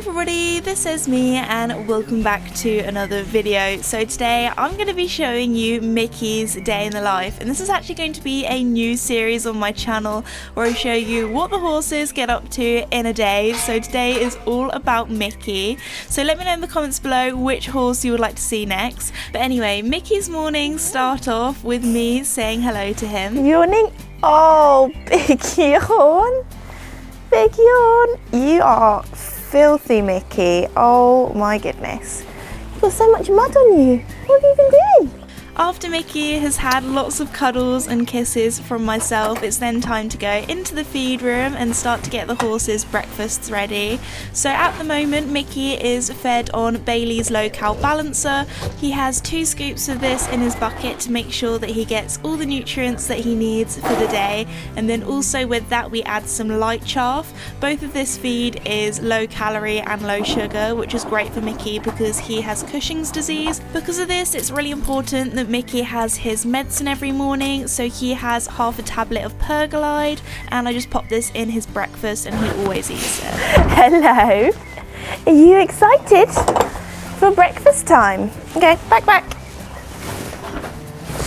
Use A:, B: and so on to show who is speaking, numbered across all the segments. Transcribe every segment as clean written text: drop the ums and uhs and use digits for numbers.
A: everybody, this is Esme and welcome back to another video. So today I'm going to be showing you Mickey's day in the life, and this is actually going to be a new series on my channel where I show you what the horses get up to in a day. So today is all about Mickey, so let me know in the comments below which horse you would like to see next. But anyway, Mickey's mornings start off with me saying hello to him.
B: Yawning? Oh, big yawn. Big yawn. You are filthy, Mickey. Oh my goodness. You've got so much mud on you. What have you been doing?
A: After Mickey has had lots of cuddles and kisses from myself, it's then time to go into the feed room and start to get the horses' breakfasts ready. So at the moment, Mickey is fed on Bailey's low-cal balancer. He has 2 scoops of this in his bucket to make sure that he gets all the nutrients that he needs for the day. And then also with that, we add some light chaff. Both of this feed is low calorie and low sugar, which is great for Mickey because he has Cushing's disease. Because of this, it's really important that Mickey has his medicine every morning, so he has half a tablet of Pergolide, and I just pop this in his breakfast and he always eats it.
B: Hello. Are you excited for breakfast time? Okay, back.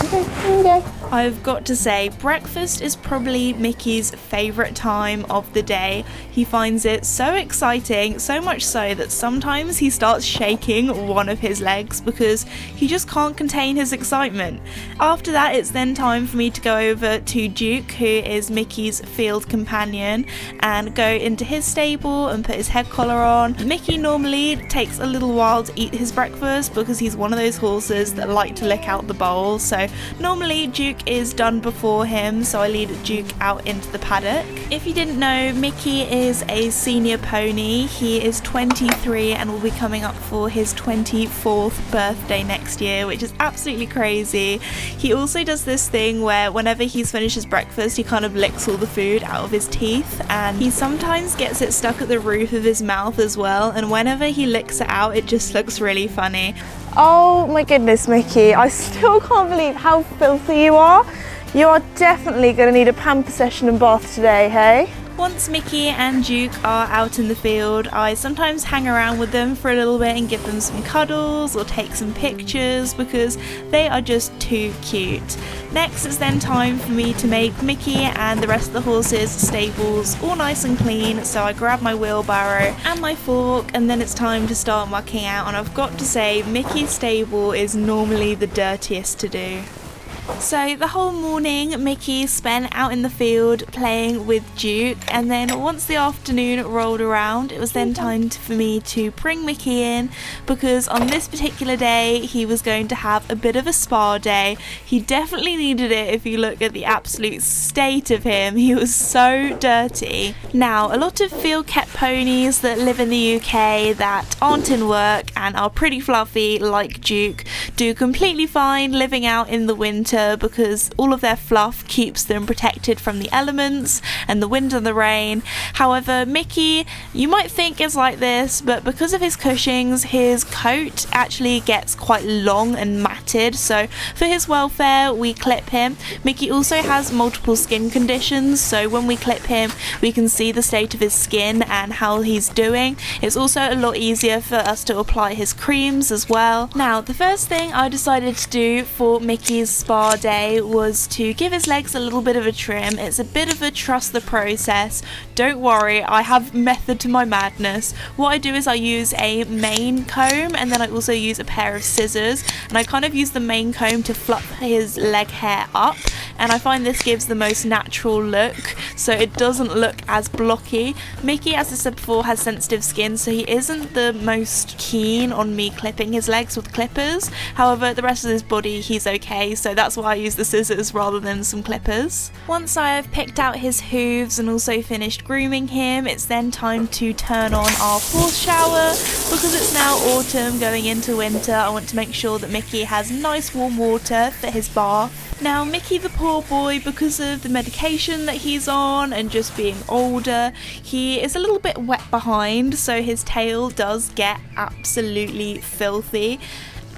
B: Okay, here you go.
A: I've got to say, breakfast is probably Mickey's favourite time of the day. He finds it so exciting, so much so that sometimes he starts shaking one of his legs because he just can't contain his excitement. After that, it's then time for me to go over to Duke, who is Mickey's field companion, and go into his stable and put his head collar on. Mickey normally takes a little while to eat his breakfast because he's one of those horses that like to lick out the bowl, so normally Duke is done before him, so I lead Duke out into the paddock. If you didn't know, Mickey is a senior pony. He is 23 and will be coming up for his 24th birthday next year, which is absolutely crazy. He also does this thing where whenever he's finished his breakfast, he kind of licks all the food out of his teeth, and he sometimes gets it stuck at the roof of his mouth as well, and whenever he licks it out, it just looks really funny.
B: Oh my goodness, Mickey. I still can't believe how filthy you are. You are definitely going to need a pamper session and bath today, hey?
A: Once Mickey and Duke are out in the field, I sometimes hang around with them for a little bit and give them some cuddles or take some pictures because they are just too cute. Next, it's then time for me to make Mickey and the rest of the horses' stables all nice and clean, so I grab my wheelbarrow and my fork and then it's time to start mucking out, and I've got to say Mickey's stable is normally the dirtiest to do. So the whole morning Mickey spent out in the field playing with Duke, and then once the afternoon rolled around, it was then time for me to bring Mickey in because on this particular day he was going to have a bit of a spa day. He definitely needed it. If you look at the absolute state of him, he was so dirty. Now, a lot of field kept ponies that live in the UK that aren't in work and are pretty fluffy like Duke do completely fine living out in the winter because all of their fluff keeps them protected from the elements and the wind and the rain. However, Mickey, you might think is like this, but because of his Cushing's, his coat actually gets quite long and matted, so for his welfare we clip him. Mickey also has multiple skin conditions, so when we clip him we can see the state of his skin and how he's doing. It's also a lot easier for us to apply his creams as well. Now, the first thing I decided to do for Mickey's spa day was to give his legs a little bit of a trim. It's a bit of a trust the process. Don't worry, I have method to my madness. What I do is I use a mane comb and then I also use a pair of scissors, and I kind of use the mane comb to fluff his leg hair up, and I find this gives the most natural look so it doesn't look as blocky. Mickey, as I said before, has sensitive skin, so he isn't the most keen on me clipping his legs with clippers. However, the rest of his body he's okay, so that's why I use the scissors rather than some clippers. Once I have picked out his hooves and also finished grooming him, it's then time to turn on our horse shower. Because it's now autumn going into winter, I want to make sure that Mickey has nice warm water for his bath. Now, Mickey the poor boy, because of the medication that he's on and just being older, he is a little bit wet behind, so his tail does get absolutely filthy.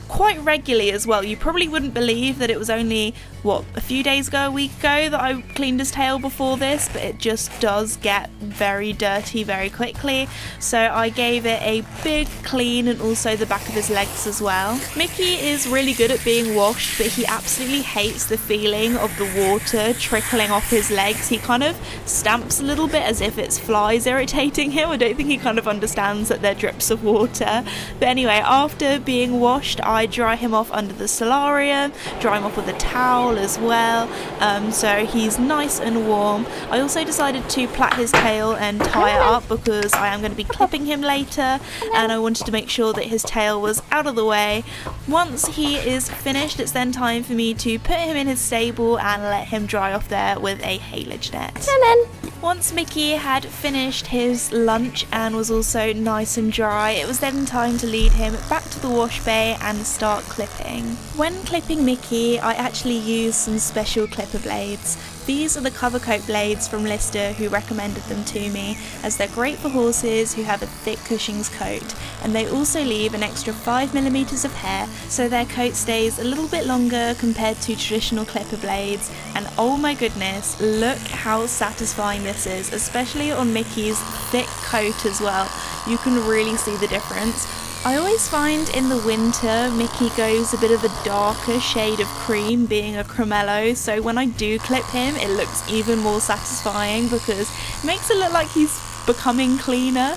A: quite regularly as well. You probably wouldn't believe that it was only, what, a few days ago, a week ago that I cleaned his tail before this, but it just does get very dirty very quickly. So I gave it a big clean, and also the back of his legs as well. Mickey is really good at being washed, but he absolutely hates the feeling of the water trickling off his legs. He kind of stamps a little bit as if it's flies irritating him. I don't think he kind of understands that they're drips of water. But anyway, after being washed, I dry him off under the solarium, dry him off with a towel as well, so he's nice and warm. I also decided to plait his tail and tie it up because I am going to be clipping him later, and I wanted to make sure that his tail was out of the way. Once he is finished, it's then time for me to put him in his stable and let him dry off there with a haylage net. Once Mickey had finished his lunch and was also nice and dry, it was then time to lead him back to the wash bay and start clipping. When clipping Mickey, I actually used some special clipper blades. These are the cover coat blades from Lister, who recommended them to me, as they're great for horses who have a thick Cushing's coat, and they also leave an extra 5mm of hair, so their coat stays a little bit longer compared to traditional clipper blades. And oh my goodness, look how satisfying this is, especially on Mickey's thick coat as well. You can really see the difference. I always find in the winter Mickey goes a bit of a darker shade of cream, being a cremello, so when I do clip him it looks even more satisfying because it makes it look like he's becoming cleaner.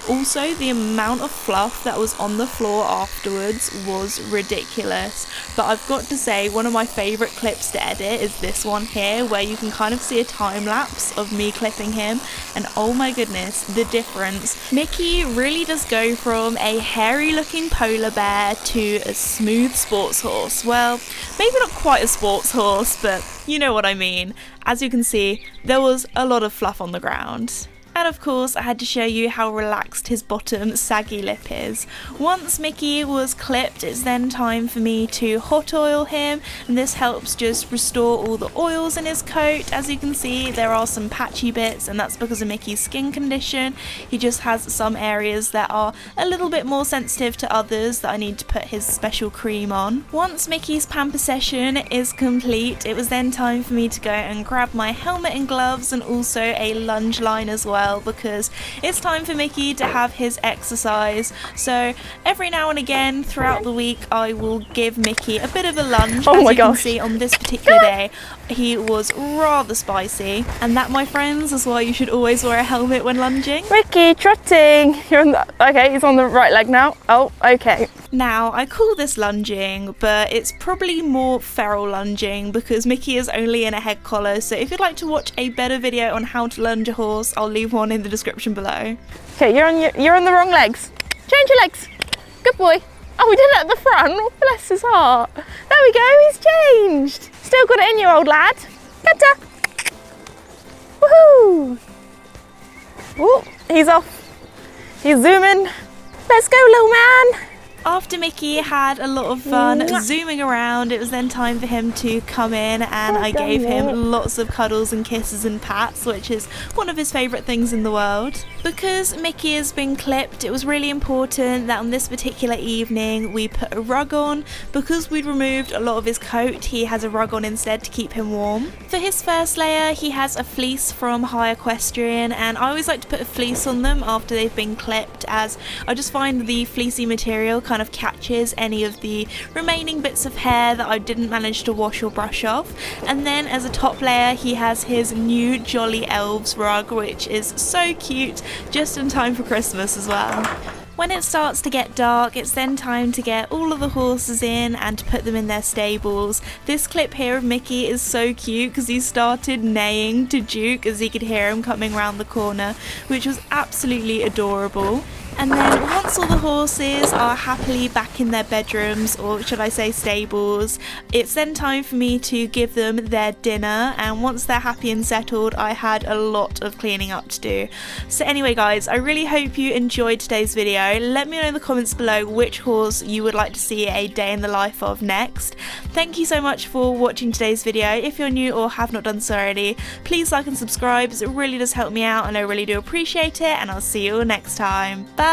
A: Also, the amount of fluff that was on the floor afterwards was ridiculous. But I've got to say, one of my favourite clips to edit is this one here, where you can kind of see a time lapse of me clipping him, and oh my goodness, the difference. Mickey really does go from a hairy looking polar bear to a smooth sports horse. Well, maybe not quite a sports horse, but you know what I mean. As you can see, there was a lot of fluff on the ground. And of course, I had to show you how relaxed his bottom saggy lip is. Once Mickey was clipped, it's then time for me to hot oil him, and this helps just restore all the oils in his coat. As you can see, there are some patchy bits, and that's because of Mickey's skin condition. He just has some areas that are a little bit more sensitive to others that I need to put his special cream on. Once Mickey's pamper session is complete, it was then time for me to go and grab my helmet and gloves, and also a lunge line as well, because it's time for Mickey to have his exercise. So every now and again throughout the week I will give Mickey a bit of a lunge. As you can see, on this particular day he was rather spicy, and that, my friends, is why you should always wear a helmet when lunging.
B: Mickey, trotting. You're on the, okay, he's on the right leg now. Oh, okay.
A: Now, I call this lunging, but it's probably more feral lunging because Mickey is only in a head collar, so if you'd like to watch a better video on how to lunge a horse, I'll leave one in the description below.
B: Okay, you're on the wrong legs. Change your legs. Good boy. Oh, we did it at the front. Bless his heart. There we go, he's changed. Still got it in you, old lad. Get Woohoo! Oh, he's off. He's zooming. Let's go, little man.
A: After Mickey had a lot of fun zooming around, it was then time for him to come in, and I gave him lots of cuddles and kisses and pats, which is one of his favourite things in the world. Because Mickey has been clipped, it was really important that on this particular evening we put a rug on. Because we'd removed a lot of his coat, he has a rug on instead to keep him warm. For his first layer, he has a fleece from High Equestrian, and I always like to put a fleece on them after they've been clipped, as I just find the fleecy material kind of catches any of the remaining bits of hair that I didn't manage to wash or brush off. And then as a top layer, he has his new Jolly Elves rug, which is so cute, just in time for Christmas as well. When it starts to get dark, it's then time to get all of the horses in and to put them in their stables. This clip here of Mickey is so cute because he started neighing to Duke as he could hear him coming round the corner, which was absolutely adorable. And then once all the horses are happily back in their bedrooms, or should I say stables, it's then time for me to give them their dinner, and once they're happy and settled, I had a lot of cleaning up to do. So anyway guys, I really hope you enjoyed today's video. Let me know in the comments below which horse you would like to see a day in the life of next. Thank you so much for watching today's video. If you're new or have not done so already, please like and subscribe, as it really does help me out and I really do appreciate it, and I'll see you all next time. Bye!